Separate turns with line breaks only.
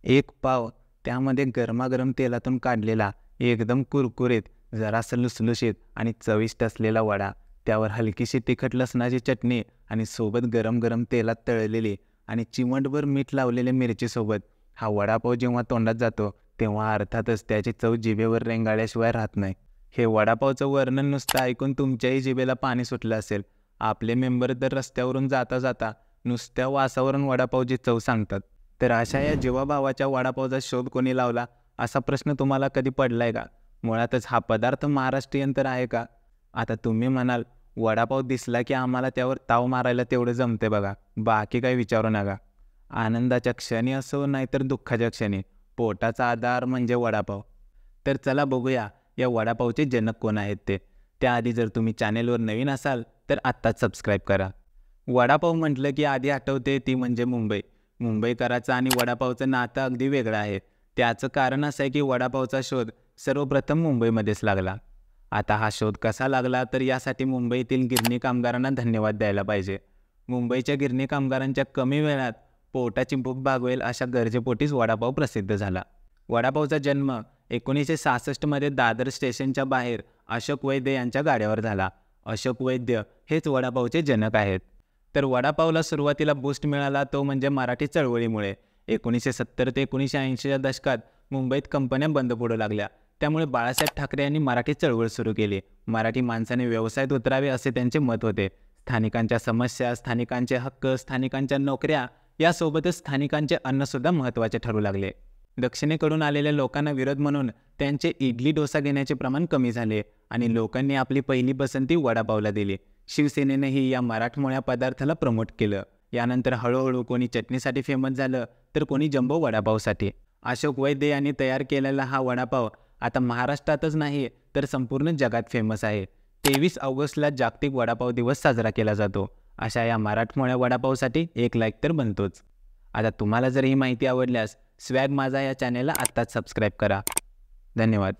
एक पाव, त्यामध्ये गरमागरम तेलातून काढलेला, एकदम कुरकुरीत, जरासं लुसलुशीत आणि चविष्ट असलेला वडा, त्यावर हलकीशी तिखट लसणाची चटणी आणि सोबत गरम गरम तेलात तळलेली आणि चिमटभर मीठ लावलेल्या मिरचीसोबत हा वडापाव जेव्हा तोंडात जातो तेव्हा अर्थातच त्याची चव जिभेवर रेंगाळल्याशिवाय राहत नाही. हे वडापावचं वर्णन नुसतं ऐकून तुमच्याही जिभेला पाणी सुटलं असेल. आपले मेंबर तर रस्त्यावरून जाता जाता नुसत्या वासावरून वडापावची चव सांगतात. तर अशा या जीवाभावाच्या वडापावचा शोध कोणी लावला, असा प्रश्न तुम्हाला कधी पडलाय का? मुळातच हा पदार्थ महाराष्ट्रीयन तर आहे का? आता तुम्ही म्हणाल, वडापाव दिसला की आम्हाला त्यावर ताव मारायला तेवढं जमते बघा, बाकी काही विचारू नका. आनंदाच्या क्षणी असो नाहीतर दुःखाच्या क्षणी, पोटाचा आधार म्हणजे वडापाव. तर चला बघूया या वडापावचे जनक कोण आहेत ते. त्याआधी जर तुम्ही चॅनेलवर नवीन असाल तर आत्ताच सबस्क्राईब करा. वडापाव म्हटलं की आधी आठवते ती म्हणजे मुंबई. मुंबईकराचं आणि वडापावचं नातं अगदी वेगळं आहे. त्याचं कारण असं आहे की वडापावचा शोध सर्वप्रथम मुंबईमध्येच लागला. आता हा शोध कसा लागला तर यासाठी मुंबईतील गिरणी कामगारांना धन्यवाद द्यायला पाहिजे. मुंबईच्या गिरणी कामगारांच्या कमी वेळात पोटाची भूक भागवेल अशा गरजेपोटीच वडापाव प्रसिद्ध झाला. वडापावचा जन्म 1966 दादर स्टेशनच्या बाहेर अशोक वैद्य यांच्या गाड्यावर झाला. अशोक वैद्य हेच वडापावचे जनक आहेत. तर वडापावला सुरुवातीला बूस्ट मिळाला तो म्हणजे मराठी चळवळीमुळे. 1970 ते 1980च्या दशकात मुंबईत कंपन्या बंद पडू लागल्या. त्यामुळे बाळासाहेब ठाकरे यांनी मराठी चळवळ सुरू केली. मराठी माणसाने व्यवसायात उतरावे असे त्यांचे मत होते. स्थानिकांच्या समस्या, स्थानिकांचे हक्क, स्थानिकांच्या नोकऱ्या यासोबतच स्थानिकांचे अन्नसुद्धा महत्त्वाचे ठरू लागले. दक्षिणेकडून आलेल्या लोकांना विरोध म्हणून त्यांचे इडली डोसा घेण्याचे प्रमाण कमी झाले आणि लोकांनी आपली पहिली पसंती वडापावला दिली. शिवसेनेनेही या मराठमोळ्या पदार्थाला प्रमोट केलं. यानंतर हळूहळू कोणी चटणीसाठी फेमस झालं तर कोणी जम्बो वडापावसाठी. अशोक वैद्य यांनी तयार केलेला हा वडापाव आता महाराष्ट्रातच नाही तर संपूर्ण जगात फेमस आहे. 23 ऑगस्टला जागतिक वडापाव दिवस साजरा केला जातो. अशा या मराठमोळ्या वडापावसाठी एक लाईक तर बनतोच. आता तुम्हाला जर ही माहिती आवडल्यास स्वॅग माझा या चॅनेलला आत्ताच सबस्क्राईब करा. धन्यवाद.